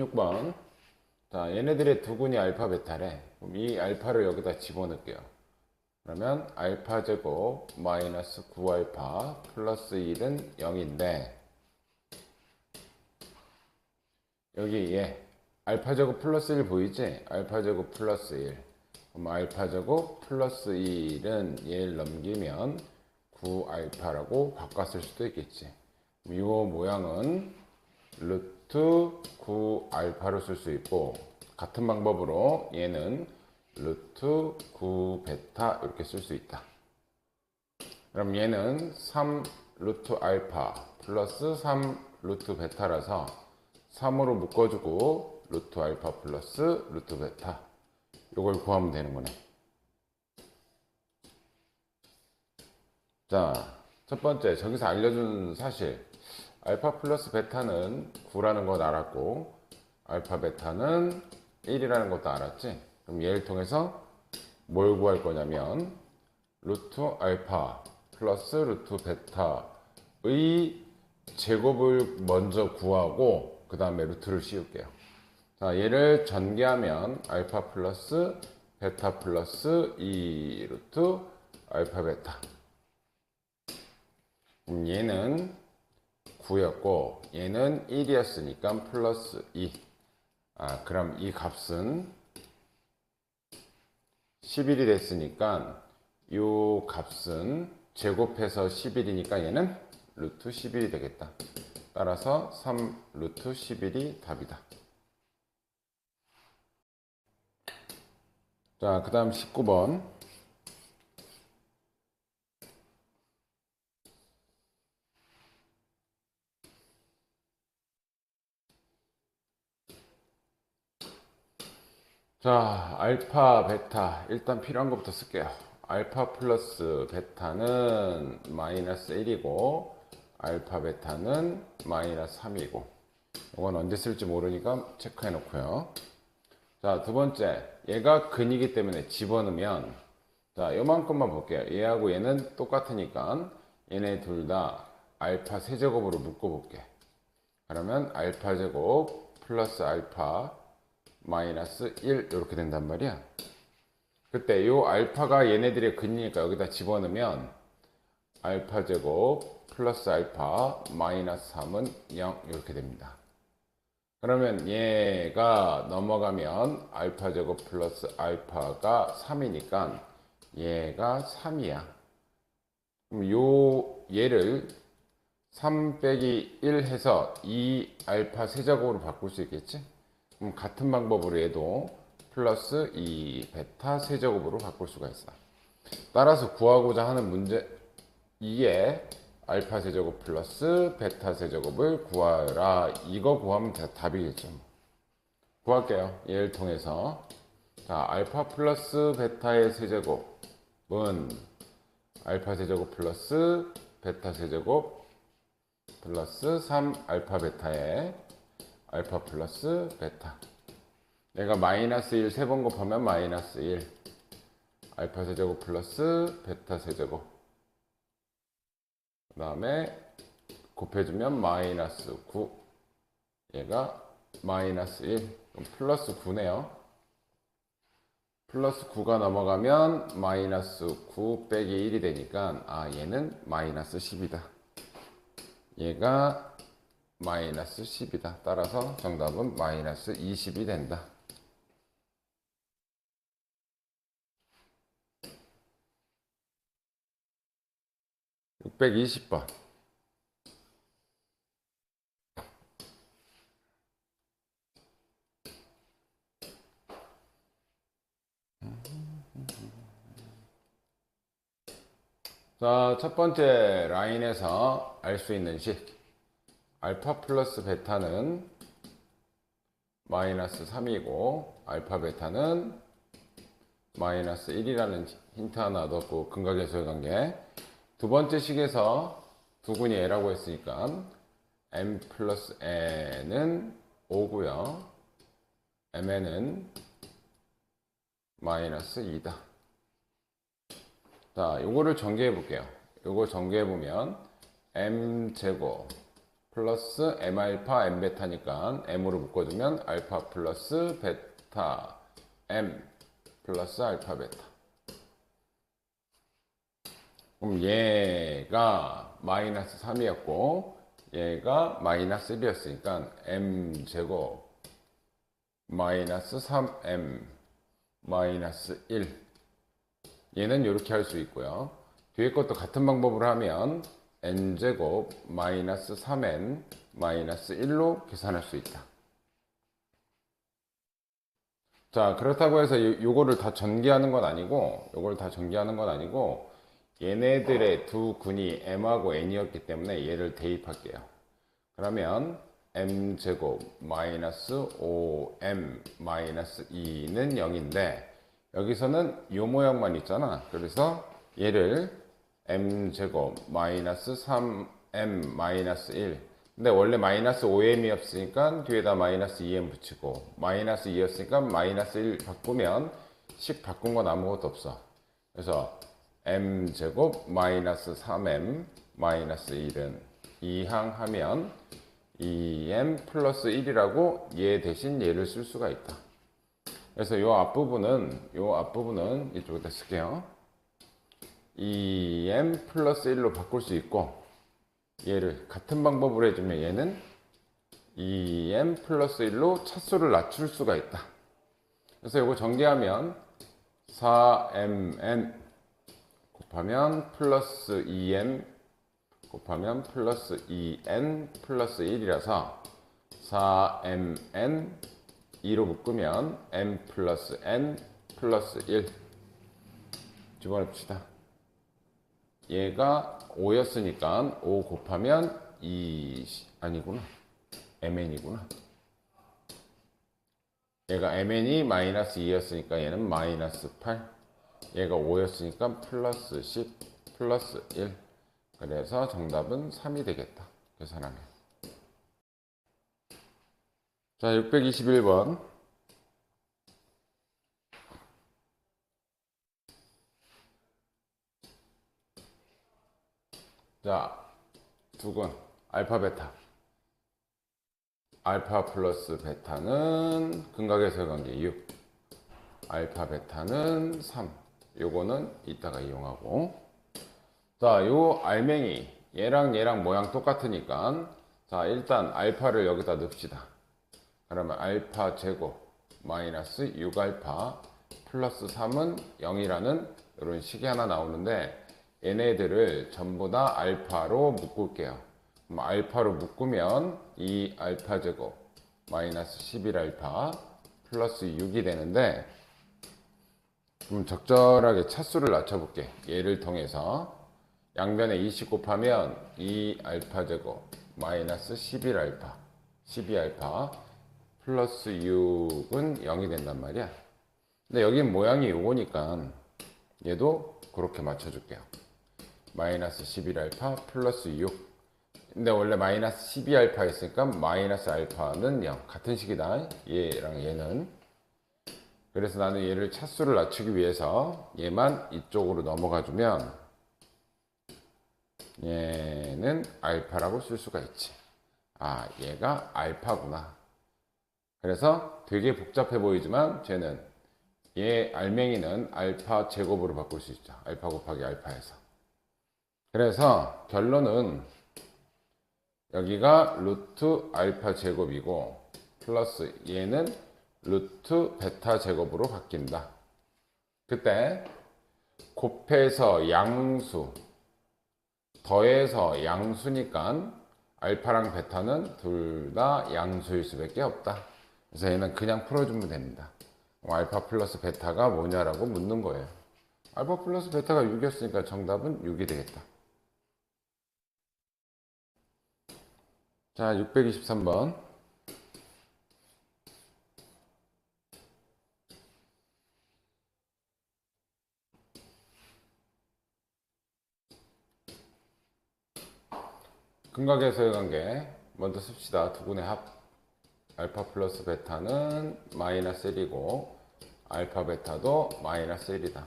16번. 자, 얘네들의 두근이 알파 베타래. 그럼 이 알파를 여기다 집어넣을게요. 그러면 알파 제곱 마이너스 9알파 플러스 1은 0인데 여기 얘 알파 제곱 플러스 1 보이지? 알파 제곱 플러스 1. 그럼 알파 제곱 플러스 1은 얘를 넘기면 9알파라고 바꿨을 수도 있겠지. 이 모양은 루트 9알파로 쓸 수 있고, 같은 방법으로 얘는 루트 9베타 이렇게 쓸 수 있다. 그럼 얘는 3 루트 알파 플러스 3 루트 베타라서 3으로 묶어주고 루트 알파 플러스 루트 베타 이걸 구하면 되는 거네. 자, 첫 번째 저기서 알려준 사실, 알파 플러스 베타는 9라는 것 알았고 알파 베타는 1이라는 것도 알았지. 그럼 얘를 통해서 뭘 구할 거냐면 루트 알파 플러스 루트 베타의 제곱을 먼저 구하고 그 다음에 루트를 씌울게요. 자, 얘를 전개하면 알파 플러스 베타 플러스 2 루트 알파 베타. 얘는 9였고 얘는 1이었으니까 플러스 2. 그럼 이 값은 11이 됐으니까 이 값은 제곱해서 11이니까 얘는 루트 11이 되겠다. 따라서 3 루트 11이 답이다. 자, 그 다음 19번. 자, 알파, 베타. 일단 필요한 것부터 쓸게요. 알파 플러스 베타는 마이너스 1이고, 알파, 베타는 마이너스 3이고, 이건 언제 쓸지 모르니까 체크해 놓고요. 자, 두 번째. 얘가 근이기 때문에 집어넣으면, 자, 요만큼만 볼게요. 얘하고 얘는 똑같으니까, 얘네 둘 다 알파 세제곱으로 묶어볼게. 그러면 알파 제곱 플러스 알파 마이너스 1 이렇게 된단 말이야. 그때 요 알파가 얘네들의 근이니까 여기다 집어넣으면 알파 제곱 플러스 알파 마이너스 3은 0 이렇게 됩니다. 그러면 얘가 넘어가면 알파 제곱 플러스 알파가 3이니까 얘가 3이야. 그럼 얘를 3 빼기 1 해서 2 알파 세제곱으로 바꿀 수 있겠지? 그럼 같은 방법으로 얘도 플러스 2 베타 세제곱으로 바꿀 수가 있어. 따라서 구하고자 하는 문제, 이게 알파 세제곱 플러스 베타 세제곱을 구하라. 이거 구하면 답이겠죠. 구할게요. 얘를 통해서. 자, 알파 플러스 베타의 세제곱은 알파 세제곱 플러스 베타 세제곱 플러스 3 알파 베타의 알파 플러스 베타. 얘가 마이너스 1 세 번 곱하면 마이너스 1. 알파 세제곱 플러스 베타 세제곱. 그 다음에 곱해주면 마이너스 9. 얘가 마이너스 1. 그럼 플러스 9네요. 플러스 9가 넘어가면 마이너스 9 빼기 1이 되니까 얘는 마이너스 10이다. 얘가 마이너스 10이다. 따라서 정답은 마이너스 20이 된다. (620번) 자, 첫 번째 라인에서 알 수 있는 식. 알파 플러스 베타는 마이너스 3이고 알파 베타는 마이너스 1이라는 힌트 하나 넣고 근각에서의 관계. 두 번째 식에서 두근이 A라고 했으니까 M 플러스 N은 5고요. MN은 마이너스 2다. 자, 요거를 전개해 볼게요. 요거 전개해 보면 M 제곱 플러스 m 알파 m 베타니까 m으로 묶어주면 알파 플러스 베타 m 플러스 알파 베타. 그럼 얘가 마이너스 3이었고 얘가 마이너스 1이었으니까 m 제곱 마이너스 3m 마이너스 1. 얘는 이렇게 할 수 있고요. 뒤에 것도 같은 방법으로 하면 n제곱 마이너스 3n 마이너스 1로 계산할 수 있다. 자, 그렇다고 해서 요거를 다 전개하는 건 아니고 얘네들의 두 근이 m하고 n이었기 때문에 얘를 대입할게요. 그러면 m제곱 마이너스 5m 마이너스 2는 0인데 여기서는 요 모양만 있잖아. 그래서 얘를 m제곱 마이너스 3m 마이너스 1. 근데 원래 마이너스 5m이었으니까 뒤에다 마이너스 2m 붙이고 마이너스 2였으니까 마이너스 1 바꾸면 식 바꾼 건 아무것도 없어. 그래서 m제곱 마이너스 3m 마이너스 1은 이항하면 2m 플러스 1이라고 얘 대신 얘를 쓸 수가 있다. 그래서 요 앞부분은 이쪽에다 쓸게요. 2m 플러스 1로 바꿀 수 있고 얘를 같은 방법으로 해주면 얘는 2m 플러스 1로 차수를 낮출 수가 있다. 그래서 이거 전개하면 4mn 곱하면 플러스 2m 곱하면 플러스 2n 플러스 1이라서 4mn 2로 묶으면 m 플러스 n 플러스 1 집어넣읍시다. 얘가 5였으니까 5 곱하면 2 아니구나. mn이구나. 얘가 mn이 마이너스 2였으니까 얘는 마이너스 8. 얘가 5였으니까 플러스 10 플러스 1. 그래서 정답은 3이 되겠다. 계산하면. 자, 621번. 자, 두근 알파 베타. 알파 플러스 베타는 근각에서의 관계 6. 알파 베타는 3. 요거는 이따가 이용하고. 자, 요 알맹이 얘랑 모양 똑같으니까 자, 일단 알파를 여기다 넣읍시다. 그러면 알파 제곱 마이너스 6알파 플러스 3은 0이라는 이런 식이 하나 나오는데 얘네들을 전부 다 알파로 묶을게요. 그럼 알파로 묶으면 이 알파 제곱 마이너스 11알파 플러스 6이 되는데 그럼 적절하게 차수를 낮춰볼게. 얘를 통해서 양변에 20 곱하면 2알파 제곱 마이너스 12알파 플러스 6은 0이 된단 말이야. 근데 여기 모양이 요거니까 얘도 그렇게 맞춰줄게요. 마이너스 11알파 플러스 6. 근데 원래 마이너스 12알파 있으니까 마이너스 알파는 0. 같은 식이다. 얘랑 얘는. 그래서 나는 얘를 차수를 낮추기 위해서 얘만 이쪽으로 넘어가 주면 얘는 알파라고 쓸 수가 있지. 아, 얘가 알파구나. 그래서 되게 복잡해 보이지만 쟤는 얘 알맹이는 알파 제곱으로 바꿀 수 있죠. 알파 곱하기 알파에서. 그래서 결론은 여기가 루트 알파 제곱이고 플러스 얘는 루트 베타 제곱으로 바뀐다. 그때 곱해서 양수 더해서 양수니까 알파랑 베타는 둘 다 양수일 수밖에 없다. 그래서 얘는 그냥 풀어주면 됩니다. 알파 플러스 베타가 뭐냐라고 묻는 거예요. 알파 플러스 베타가 6이었으니까 정답은 6이 되겠다. 자, 623번. 근각에서의 관계 먼저 씁시다. 두근의 합. 알파 플러스 베타는 마이너스 1이고 알파 베타도 마이너스 1이다.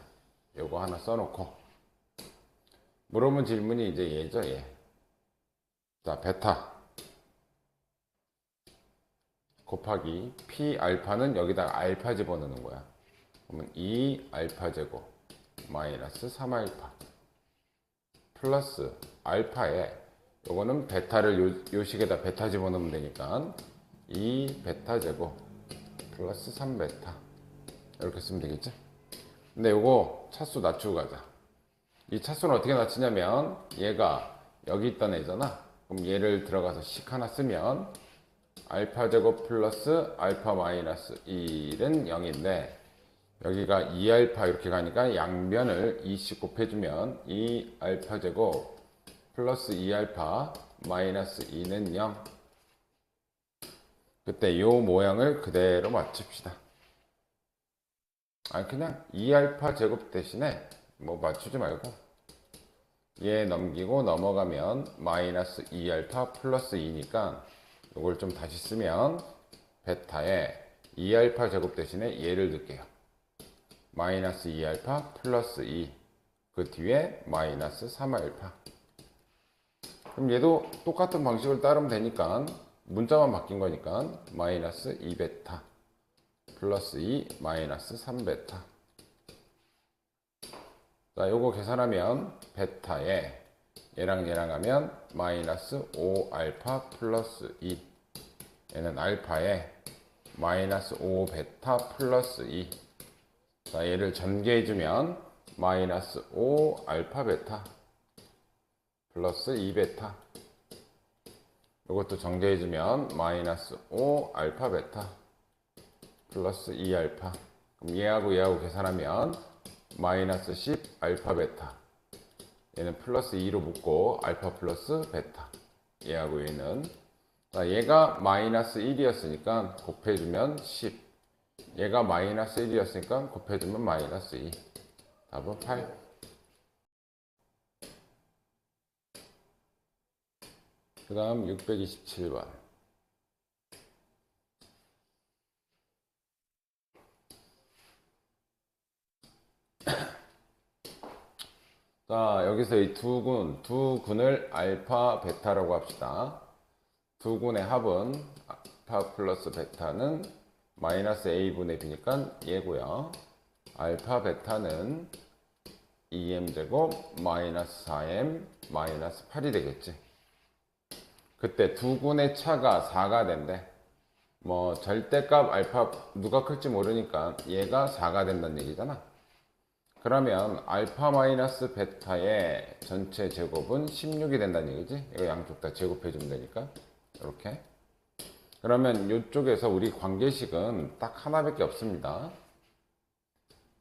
요거 하나 써놓고 물어본 질문이 이제 얘죠. 얘. 자, 베타 곱하기 P 알파는 여기다가 알파 집어넣는 거야. 그러면 2 알파 제곱 마이너스 3 알파 플러스 알파에 요거는 베타를 요 식에다 베타 집어넣으면 되니까 2 베타 제곱 플러스 3 베타 이렇게 쓰면 되겠지? 근데 요거 차수 낮추고 가자. 이 차수는 어떻게 낮추냐면 얘가 여기 있던 애잖아. 그럼 얘를 들어가서 식 하나 쓰면 알파 제곱 플러스 알파 마이너스 1은 0인데 여기가 2알파 이렇게 가니까 양변을 2씩 곱해주면 2알파 제곱 플러스 2알파 마이너스 2는 0. 그때 요 모양을 그대로 맞춥시다. 그냥 2알파 제곱 대신에 뭐 맞추지 말고 얘 넘기고 넘어가면 마이너스 2알파 플러스 2니까 이걸 좀 다시 쓰면 베타에 2알파 제곱 대신에 얘를 넣을게요. 마이너스 2알파 플러스 2. 그 뒤에 마이너스 3알파. 그럼 얘도 똑같은 방식을 따르면 되니까 문자만 바뀐 거니까 마이너스 2베타 플러스 2 마이너스 3베타. 자, 요거 계산하면 베타에 얘랑 하면 마이너스 5알파 플러스 2. 얘는 알파에 마이너스 5베타 플러스 2. 자, 얘를 전개해주면 마이너스 5알파 베타 플러스 2베타. 이것도 전개해주면 마이너스 5알파 베타 플러스 2알파. 그럼 얘하고 계산하면 마이너스 10알파 베타. 얘는 플러스 2로 묶고 알파 플러스 베타. 얘하고 얘는. 자, 얘가 마이너스 1이었으니까 곱해주면 10. 얘가 마이너스 1이었으니까 곱해주면 마이너스 2. 답은 8. 그 다음 627번. 자, 여기서 이 두 군을 알파, 베타라고 합시다. 두 군의 합은 알파 플러스 베타는 마이너스 a분의 b니까 얘고요. 알파, 베타는 2m제곱 마이너스 4m 마이너스 8이 되겠지. 그때 두 군의 차가 4가 된대. 뭐 절대값 알파 누가 클지 모르니까 얘가 4가 된다는 얘기잖아. 그러면 알파 마이너스 베타의 전체 제곱은 16이 된다는 얘기지. 이거 양쪽 다 제곱해 주면 되니까 이렇게. 그러면 이쪽에서 우리 관계식은 딱 하나밖에 없습니다.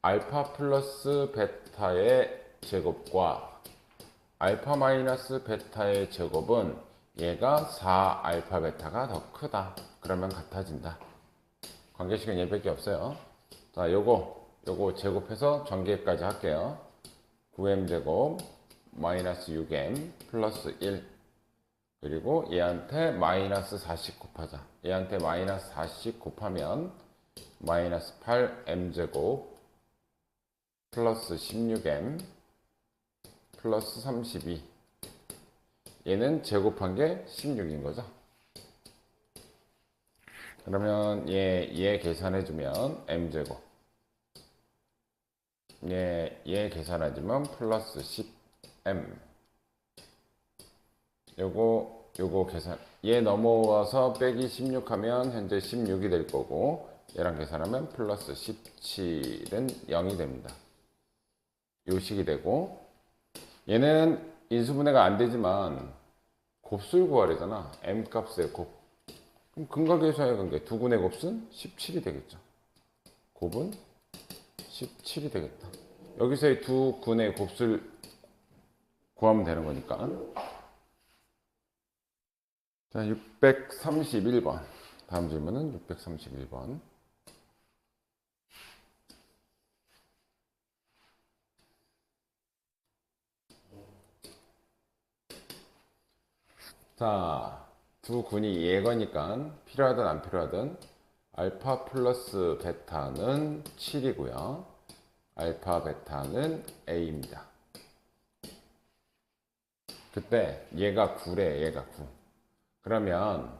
알파 플러스 베타의 제곱과 알파 마이너스 베타의 제곱은 얘가 4 알파 베타가 더 크다. 그러면 같아진다. 관계식은 얘밖에 없어요. 자, 요거 제곱해서 전개까지 할게요. 9m 제곱 마이너스 6m 플러스 1. 그리고 얘한테 마이너스 40 곱하자. 얘한테 마이너스 40 곱하면 마이너스 8m 제곱 플러스 16m 플러스 32. 얘는 제곱한 게 16인 거죠. 그러면 얘 계산해주면 m제곱. 얘 계산해주면 플러스 10m. 요거 계산. 얘 넘어와서 빼기 16 하면 현재 16이 될 거고, 얘랑 계산하면 플러스 17은 0이 됩니다. 요 식이 되고, 얘는 인수분해가 안 되지만 곱수를 구하려잖아. m 값의 곱. 그럼 근각계수의 관계 두 군의 곱은 17이 되겠죠. 곱은 17이 되겠다. 여기서 이 두 군의 곱수를 구하면 되는 거니까. 자, 631번. 다음 질문은 631번. 자, 두 군이 예거니까 필요하든 안 필요하든 알파 플러스 베타는 7이고요. 알파 베타는 a입니다. 그때 얘가 9래. 얘가 9. 그러면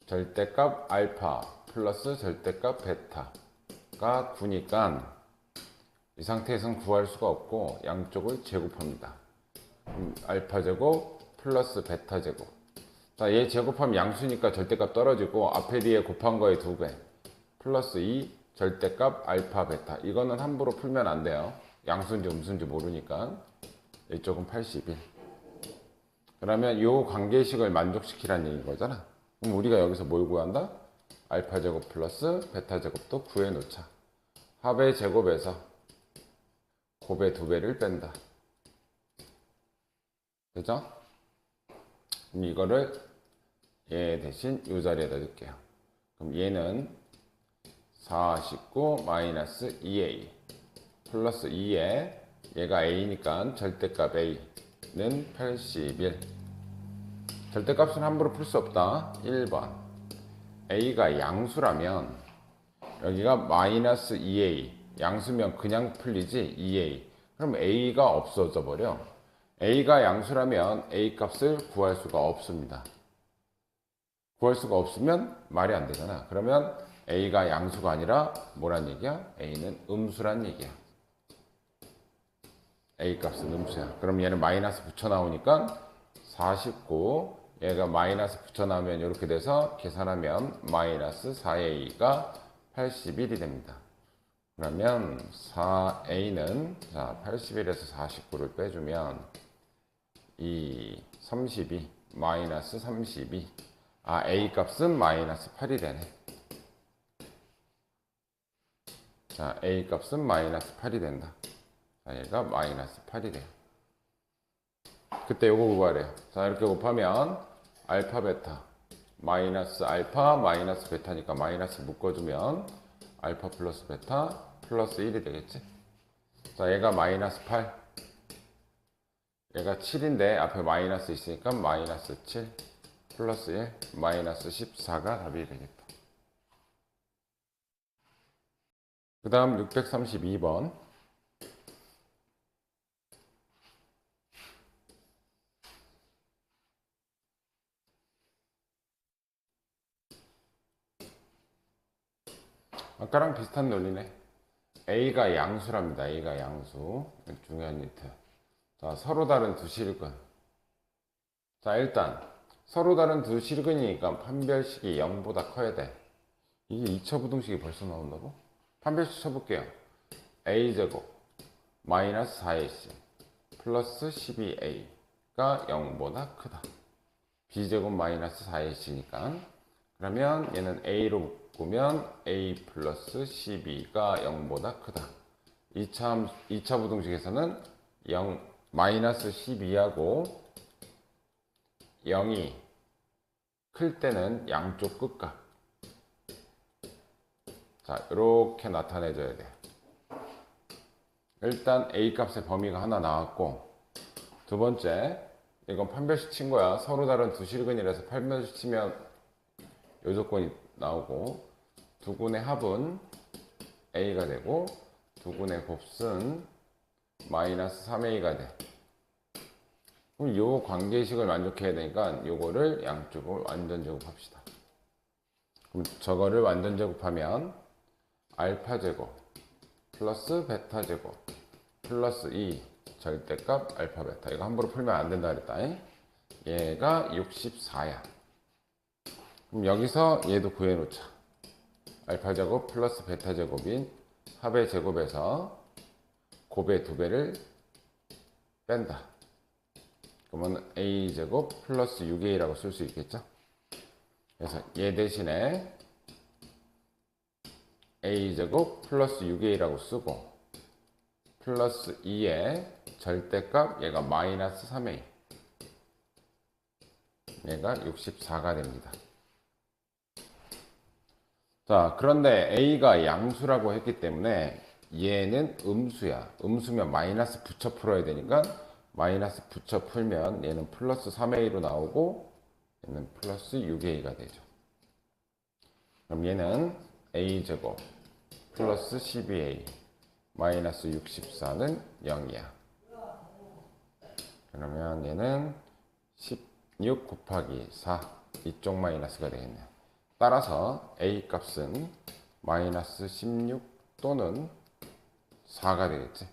절대값 알파 플러스 절대값 베타가 9니까 이 상태에서는 구할 수가 없고 양쪽을 제곱합니다. 알파 제곱 플러스 베타 제곱. 자, 얘 제곱하면 양수니까 절대값 떨어지고 앞에 뒤에 곱한 거의 2배 플러스 2 절대값 알파 베타. 이거는 함부로 풀면 안 돼요. 양수인지 음수인지 모르니까. 이쪽은 81. 그러면 이 관계식을 만족시키라는 얘기인 거잖아. 그럼 우리가 여기서 뭘 구한다? 알파 제곱 플러스 베타 제곱도 구해 놓자. 합의 제곱에서 곱의 2배를 뺀다. 그죠? 그럼 이거를 얘 대신 이 자리에다 넣을게요. 그럼 얘는 49 마이너스 2a 플러스 2에 얘가 a니까 절대값 a는 81. 절대값은 함부로 풀 수 없다. 1번 a가 양수라면 여기가 마이너스 2a 양수면 그냥 풀리지 2a 그럼 a가 없어져 버려. a가 양수라면 a 값을 구할 수가 없습니다. 구할 수가 없으면 말이 안 되잖아. 그러면 a가 양수가 아니라 뭐란 얘기야? a는 음수란 얘기야. a 값은 음수야. 그럼 얘는 마이너스 붙여 나오니까 49 얘가 마이너스 붙여 나오면 이렇게 돼서 계산하면 마이너스 4a가 81이 됩니다. 그러면 4a는 자 81에서 49를 빼주면 32 마이너스 32 a 값은 마이너스 8이 되네. 자 a 값은 마이너스 8이 된다. 자 얘가 마이너스 8이 돼요. 그때 요거 구하래요. 자 이렇게 곱하면 알파 베타 마이너스 알파 마이너스 베타니까 마이너스 묶어주면 알파 플러스 베타 플러스 1이 되겠지. 자 얘가 마이너스 8 얘가 7인데 앞에 마이너스 있으니까 마이너스 7 플러스 1 마이너스 14가 답이 되겠다. 그 다음 632번 아까랑 비슷한 논리네. a가 양수랍니다. a가 양수. 중요한 힌트. 자, 서로 다른 두 실근. 자, 일단 서로 다른 두 실근이니까 판별식이 0보다 커야 돼. 이게 2차 부등식이 벌써 나온다고? 판별식 쳐볼게요. a제곱 마이너스 4ac 플러스 12a가 0보다 크다. b제곱 마이너스 4ac니까 그러면 얘는 a로 꾸면 a 플러스 12가 0보다 크다. 2차 부등식에서는 0, 마이너스 12하고 0이 클 때는 양쪽 끝값. 자, 이렇게 나타내줘야 돼. 일단 a 값의 범위가 하나 나왔고 두 번째 이건 판별식 친 거야. 서로 다른 두 실근이라서 판별식 치면 요 조건이 나오고 두 군의 합은 a가 되고 두 군의 곱은 마이너스 3a가 돼. 그럼 요 관계식을 만족해야 되니까 요거를 양쪽을 완전 제곱합시다. 그럼 저거를 완전 제곱하면 알파 제곱 플러스 베타 제곱 플러스 2 절대값 알파 베타. 이거 함부로 풀면 안 된다 그랬다. 얘가 64야. 그럼 여기서 얘도 구해놓자. 알파 제곱 플러스 베타 제곱인 합의 제곱에서 곱의 2배를 뺀다. 그러면 a 제곱 플러스 6a라고 쓸 수 있겠죠. 그래서 얘 대신에 a 제곱 플러스 6a라고 쓰고 플러스 2의 절대값 얘가 마이너스 3a 얘가 64가 됩니다. 자, 그런데 a가 양수라고 했기 때문에 얘는 음수야. 음수면 마이너스 붙여 풀어야 되니까 마이너스 붙여 풀면 얘는 플러스 3a로 나오고 얘는 플러스 6a가 되죠. 그럼 얘는 a제곱 플러스 12a 마이너스 64는 0이야. 그러면 얘는 16 곱하기 4 이쪽 마이너스가 되겠네요. 따라서 A 값은 마이너스 16 또는 4가 되겠지.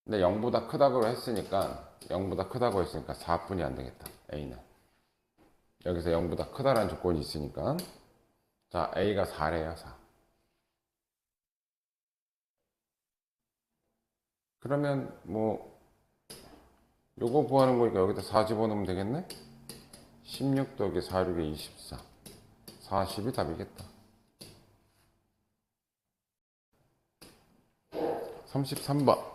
근데 0보다 크다고 했으니까 4분이 안 되겠다. A는 여기서 0보다 크다라는 조건이 있으니까, 자, A가 4래요. 4. 그러면 뭐 요거 구하는 거니까 여기다 4 집어넣으면 되겠네. 16 더하기 4, 6에 24. 40이 답이겠다. 33번.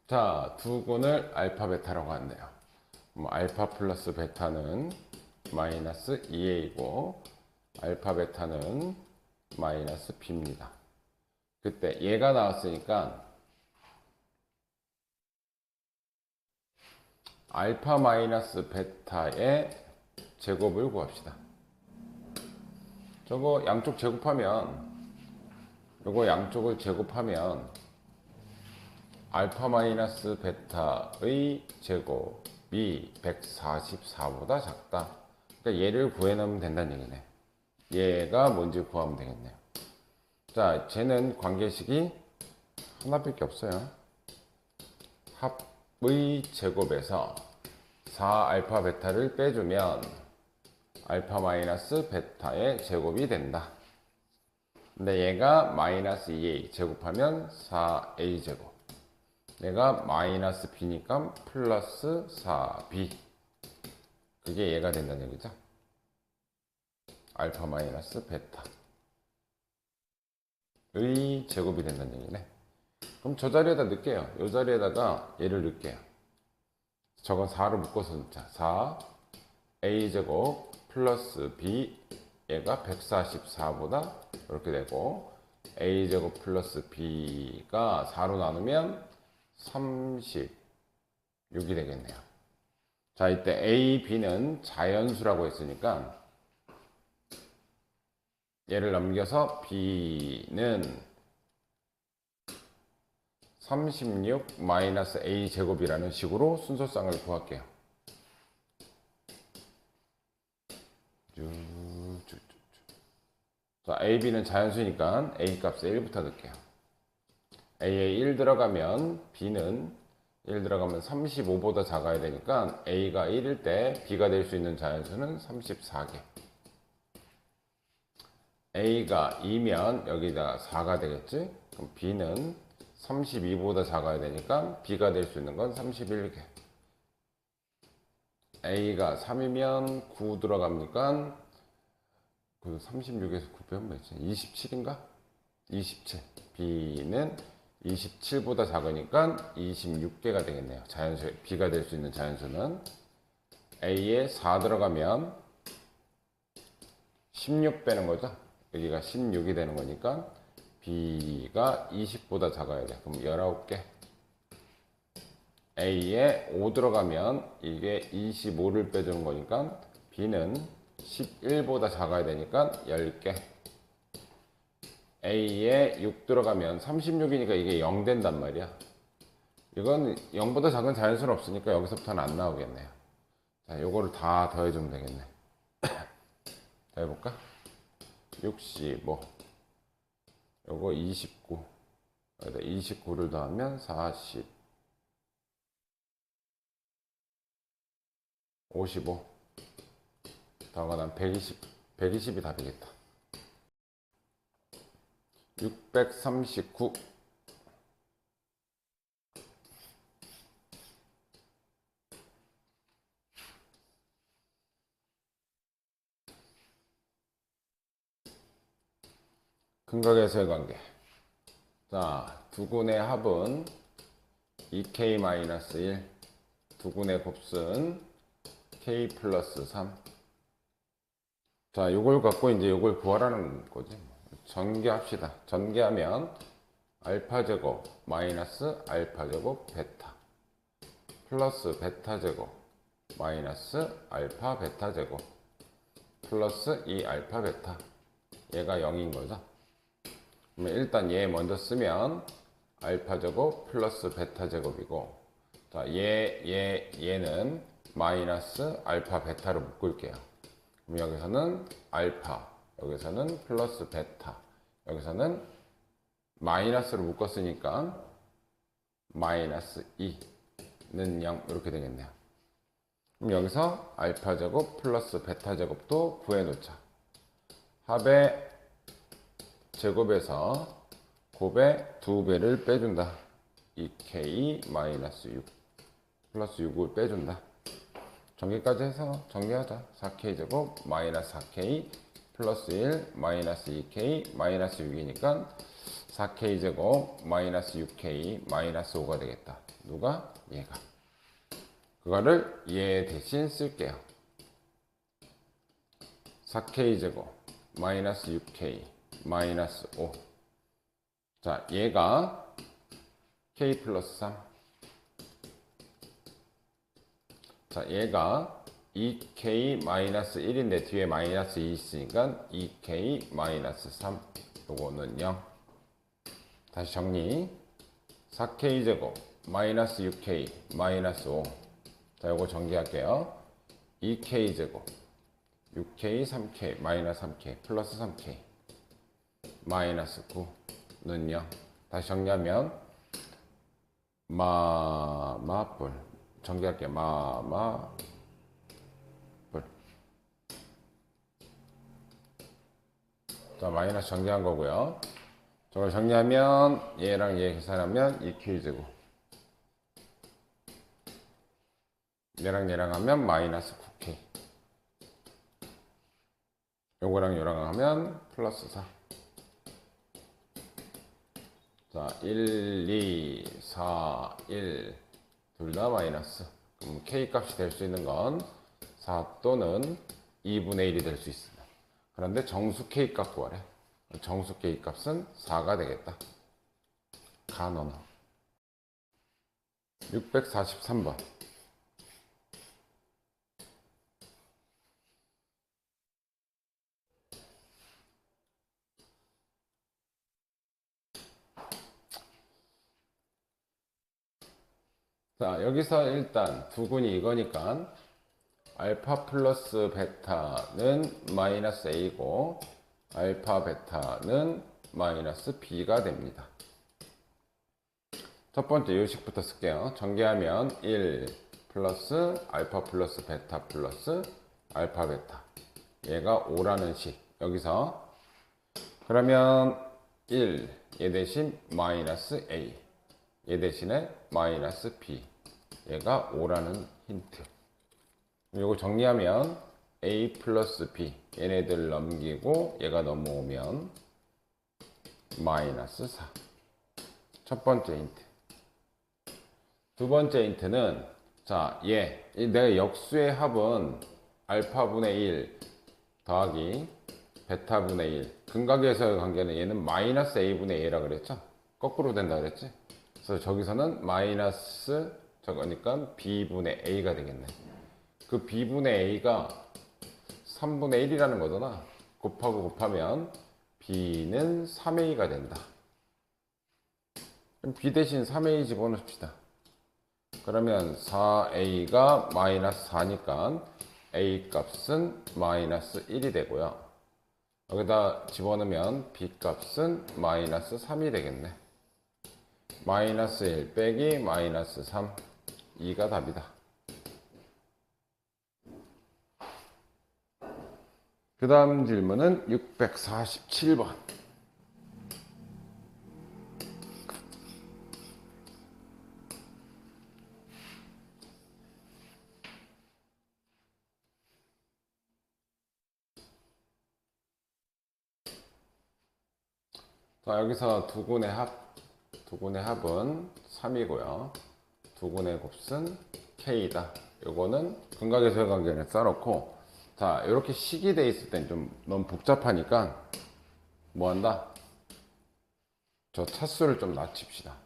자, 두근을 알파 베타라고 한대요. 알파 플러스 베타는 마이너스 2a이고 알파 베타는 마이너스 b입니다. 그때 얘가 나왔으니까 알파 마이너스 베타의 제곱을 구합시다. 저거 양쪽 제곱하면, 요거 양쪽을 제곱하면 알파 마이너스 베타의 제곱이 144보다 작다. 그러니까 얘를 구해놓으면 된다는 얘기네. 얘가 뭔지 구하면 되겠네요. 자, 쟤는 관계식이 하나밖에 없어요. 합의 제곱에서 4 알파 베타를 빼주면 알파 마이너스 베타의 제곱이 된다. 근데 얘가 마이너스 2a 제곱하면 4a 제곱. 얘가 마이너스 b니까 플러스 4b. 그게 얘가 된다는 얘기죠. 알파 마이너스 베타의 제곱이 된다는 얘기네. 그럼 저 자리에다 넣을게요. 이 자리에다가 얘를 넣을게요. 저건 4로 묶어서 넣자. 4a 제곱 플러스 b, 얘가 144보다 이렇게 되고, a 제곱 플러스 b가 4로 나누면 36이 되겠네요. 자, 이때 a, b는 자연수라고 했으니까 얘를 넘겨서 b는 36 마이너스 a 제곱이라는 식으로 순서쌍을 구할게요. 자, a, b는 자연수니까 a 값에 1부터 넣을게요. a에 1 들어가면 b는 1 들어가면 35보다 작아야 되니까 a가 1일 때 b가 될 수 있는 자연수는 34개. a가 2면 여기다 4가 되겠지? 그럼 b는 32보다 작아야 되니까 b가 될 수 있는 건 31개. a가 3이면 9 들어갑니까? 그 36에서 9 빼면 몇이지? 27인가? 27. b는 27보다 작으니까 26개가 되겠네요. 자연수, b가 될 수 있는 자연수는 a에 4 들어가면 16 빼는 거죠. 여기가 16이 되는 거니까 b가 20보다 작아야 돼. 그럼 19개. a에 5 들어가면 이게 25를 빼주는 거니까 b는 11보다 작아야 되니까 10개. a에 6 들어가면 36이니까 이게 0 된단 말이야. 이건 0보다 작은 자연수는 없으니까 여기서부터는 안 나오겠네요. 자, 요거를 다 더해주면 되겠네. 더해볼까? 65. 요거 29. 여기다 29를 더하면 40. 55. 더하면 120. 120이 답이겠다. 639. 근각에서의 관계. 자, 두근의 합은 2k-1. 두근의 곱수는 k 플러스 3. 자, 요걸 갖고 이제 요걸 구하라는 거지. 전개합시다. 전개하면 알파 제곱 마이너스 알파 제곱 베타 플러스 베타 제곱 마이너스 알파 베타 제곱 플러스 2 알파 베타. 얘가 0인 거죠. 그러면 일단 얘 먼저 쓰면 알파 제곱 플러스 베타 제곱이고, 자, 얘는 마이너스 알파 베타로 묶을게요. 그럼 여기서는 알파, 여기서는 플러스 베타, 여기서는 마이너스로 묶었으니까 마이너스 2는 0 이렇게 되겠네요. 그럼 여기서 알파 제곱 플러스 베타 제곱도 구해놓자. 합의 제곱에서 곱의 2배를 빼준다. 2k 마이너스 6 플러스 6을 빼준다. 전개까지 해서 정리하자. 4k 제곱 마이너스 4k 플러스 1 마이너스 2k 마이너스 6이니까 4k 제곱 마이너스 6k 마이너스 5가 되겠다. 누가? 얘가. 그거를 얘 대신 쓸게요. 4k 제곱 마이너스 6k 마이너스 5. 자, 얘가 k 플러스 3. 자, 얘가 2k 마이너스 1인데 뒤에 마이너스 2 있으니까 2k 마이너스 3. 요거는 0. 다시 정리. 4k 제곱 마이너스 6k 마이너스 5. 자, 요거 정리할게요. 2k 제곱 6k 3k 마이너스 3k 플러스 3k 마이너스 9는 0. 다시 정리하면 마마뿔. 정리할게요. 마마뿔. 자, 마이너스 정리한 거고요. 저걸 정리하면 얘랑 얘 계산하면 2k 제곱, 얘랑 얘랑 하면 마이너스 9k, 요거랑 요랑 하면 플러스 4. 자, 1, 2, 4, 1 둘 다 마이너스. 그럼 k 값이 될 수 있는 건 4 또는 2분의 1이 될 수 있습니다. 그런데 정수 k 값 구하래. 정수 k 값은 4가 되겠다. 가 넣어. 643번. 자, 여기서 일단 두근이 이거니까 알파 플러스 베타는 마이너스 a고 알파 베타는 마이너스 b가 됩니다. 첫 번째 요식부터 쓸게요. 전개하면 1 플러스 알파 플러스 베타 플러스 알파 베타, 얘가 5라는 식. 여기서 그러면 1, 얘 대신 마이너스 a, 얘 대신에 마이너스 b, 얘가 5라는 힌트. 이거 정리하면 a 플러스 b, 얘네들 넘기고 얘가 넘어오면 마이너스 4. 첫 번째 힌트. 두 번째 힌트는, 자, 내가 역수의 합은 알파분의 1 더하기 베타분의 1. 근각에서의 관계는 얘는 마이너스 a분의 a라 그랬죠? 거꾸로 된다 그랬지? 그래서 저기서는 마이너스 저거니까 b분의 a가 되겠네. 그 b분의 a가 3분의 1이라는 거잖아. 곱하고 곱하면 b는 3a가 된다. 그럼 b 대신 3a 집어넣읍시다. 그러면 4a가 마이너스 4니까 a 값은 마이너스 1이 되고요. 여기다 집어넣으면 b 값은 마이너스 3이 되겠네. 마이너스 1 빼기 마이너스 3, 2가 답이다. 그 다음 질문은 647번. 자, 여기서 두근의 합은 3이고요. 두근의 곱은 k다. 요거는 근각에서의 관계를 써놓고, 자, 이렇게 식이 돼 있을 땐 좀 너무 복잡하니까 뭐 한다? 저 차수를 좀 낮춥시다.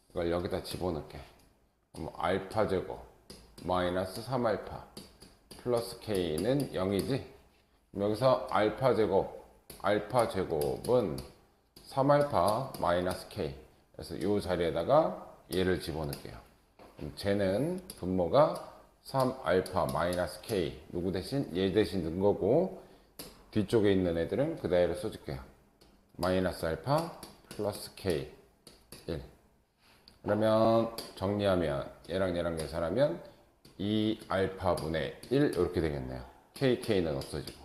이걸 여기다 집어넣게. 알파 제곱 마이너스 3알파 플러스 k는 0이지? 여기서 알파 제곱 알파 제곱은 3알파 마이너스 k. 그래서 이 자리에다가 얘를 집어넣을게요. 그럼 쟤는 분모가 3알파 마이너스 k. 누구 대신? 얘 대신 넣은 거고, 뒤쪽에 있는 애들은 그대로 써줄게요. 마이너스 알파 플러스 k 1. 그러면 정리하면 얘랑 얘랑 계산하면 2알파분의 1 이렇게 되겠네요. k는 없어지고.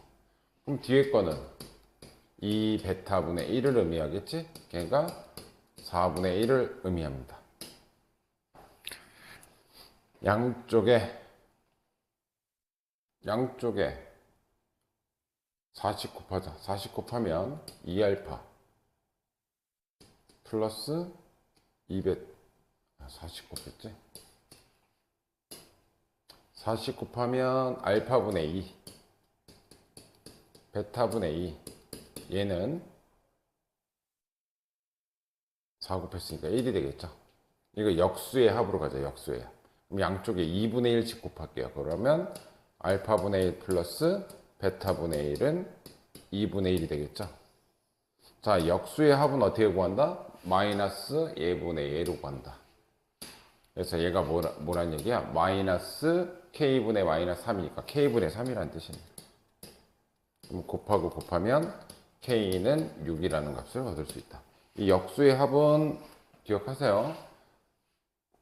그럼 뒤에 거는 2베타분의 1을 의미하겠지? 걔가 4분의 1을 의미합니다. 양쪽에 40 곱하자. 40 곱하면 2알파 플러스 2베타 40 곱했지? 40 곱하면 알파분의 2 베타분의 2 얘는 4 곱했으니까 1이 되겠죠. 이거 역수의 합으로 가자. 역수의 합. 그럼 양쪽에 2분의 1씩 곱할게요. 그러면 알파분의 1 플러스 베타분의 1은 2분의 1이 되겠죠. 자, 역수의 합은 어떻게 구한다? 마이너스 예분의 예로 구한다. 그래서 얘가 뭐란 얘기야? 마이너스 k분의 마이너스 3이니까 k분의 3이라는 뜻입니다. 그럼 곱하고 곱하면 k는 6이라는 값을 얻을 수 있다. 이 역수의 합은 기억하세요.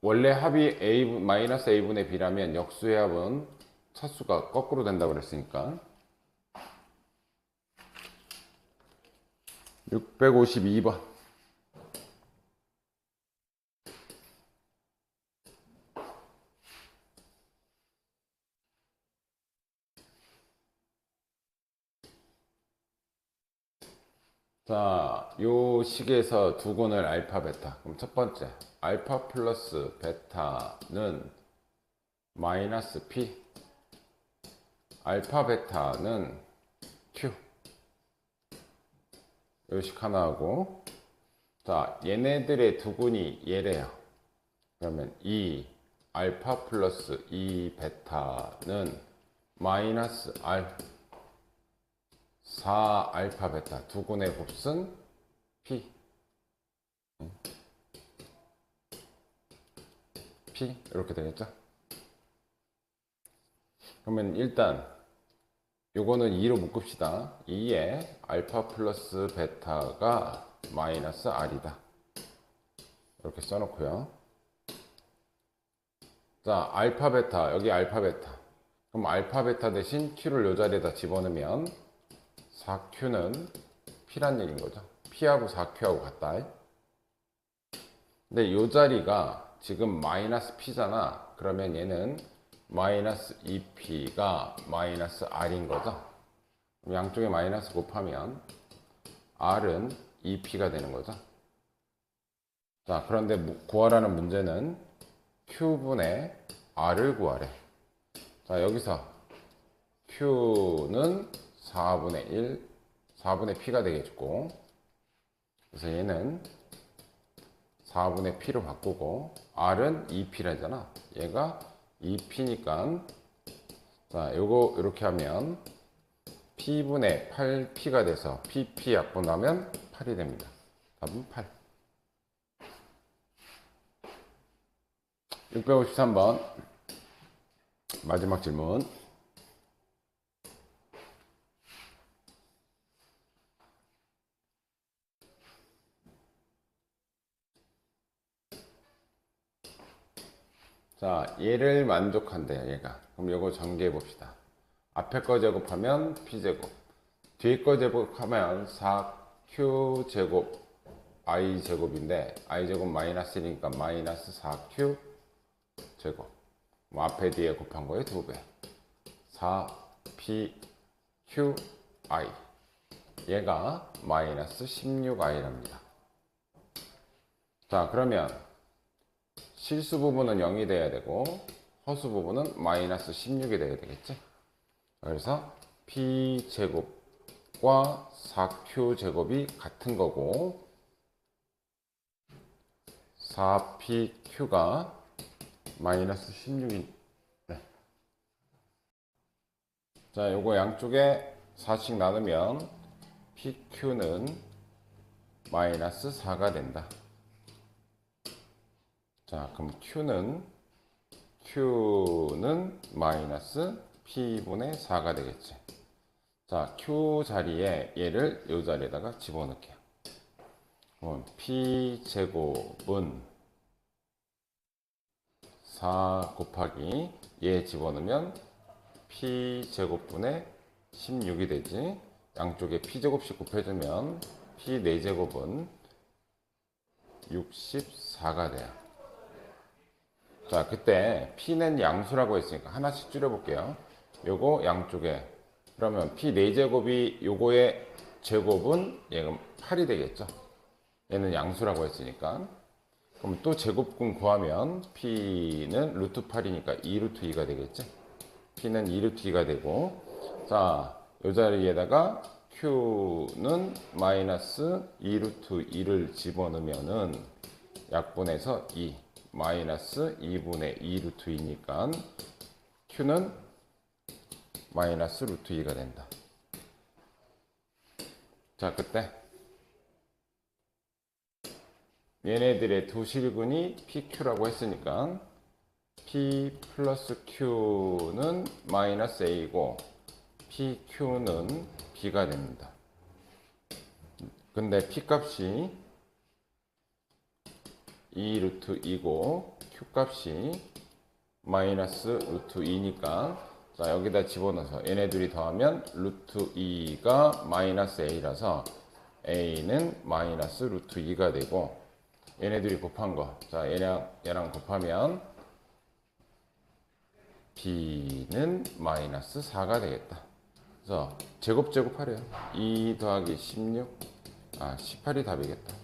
원래 합이 마이너스 a분의 b라면 역수의 합은 차수가 거꾸로 된다고 그랬으니까 652번. 자, 요 식에서 두 군을 알파, 베타. 그럼 첫 번째, 알파 플러스 베타는 마이너스 P, 알파, 베타는 Q. 요 식 하나 하고, 자, 얘네들의 두 군이 얘래요. 그러면 2 알파 플러스 2 베타는 마이너스 R, 4 알파 베타 두 군의 곱은 P 이렇게 되겠죠. 그러면 일단 요거는 2로 묶읍시다. 2에 알파 플러스 베타가 마이너스 R이다. 이렇게 써놓고요. 자, 알파 베타, 여기 알파 베타. 그럼 알파 베타 대신 Q를 요 자리에다 집어넣으면 4Q는 P란 얘기인 거죠. P하고 4Q하고 같다. 근데 이 자리가 지금 마이너스 P잖아. 그러면 얘는 마이너스 2P가 마이너스 R인 거죠. 양쪽에 마이너스 곱하면 R은 2P가 되는 거죠. 자, 그런데 구하라는 문제는 Q분의 R을 구하래. 자, 여기서 Q는 4분의 1, 4분의 P가 되겠고, 그래서 얘는 4분의 P로 바꾸고, R은 2P라잖아. 얘가 2P니까, 자, 요거 이렇게 하면 P분의 8P가 돼서 PP 약분하면 8이 됩니다. 답은 8. 653번. 마지막 질문. 자, 얘를 만족한대요, 얘가. 그럼 요거 전개해 봅시다. 앞에 거 제곱하면 P제곱. 뒤에 거 제곱하면 4Q제곱 I제곱인데, I제곱 마이너스 1이니까 마이너스 4Q 제곱. 뭐 앞에 뒤에 곱한 거에 2배. 4PQI. 얘가 마이너스 16I랍니다. 자, 그러면 실수 부분은 0이 돼야 되고 허수 부분은 마이너스 16이 돼야 되겠지. 그래서 P제곱과 4Q제곱이 같은 거고 4PQ가 마이너스 16이 네. 자, 요거 양쪽에 4씩 나누면 PQ는 마이너스 4가 된다. 자, 그럼 Q는 마이너스 P분의 4가 되겠지. 자, Q 자리에 얘를 이 자리에다가 집어넣을게요. 그럼 P제곱은 4 곱하기 얘 집어넣으면 P제곱분의 16이 되지. 양쪽에 P제곱씩 곱해주면 P 4제곱은 64가 돼요. 자, 그때 P는 양수라고 했으니까 하나씩 줄여볼게요. 요거 양쪽에 그러면 P 4제곱이 요거의 제곱은 얘는 8이 되겠죠. 얘는 양수라고 했으니까. 그럼 또 제곱근 구하면 P는 루트 8이니까 2 루트 2가 되겠지. P는 2 루트 2가 되고, 자, 요 자리에다가 Q는 마이너스 2 루트 2를 집어넣으면은 약분해서 2 마이너스 2분의 2 루트 2니까 Q는 마이너스 루트 2가 된다. 자, 그때 얘네들의 두 실근이 PQ라고 했으니까 P 플러스 Q는 마이너스 A고 PQ는 B가 됩니다. 근데 P 값이 2 루트 2고 Q 값이 마이너스 루트 2니까 자, 여기다 집어넣어서 얘네 둘이 더하면 루트 2가 마이너스 A라서 A는 마이너스 루트 2가 되고 얘네 둘이 곱한 거, 자, 얘랑 곱하면 B는 마이너스 4가 되겠다. 그래서 제곱하래요. 2 더하기 16, 18이 답이겠다.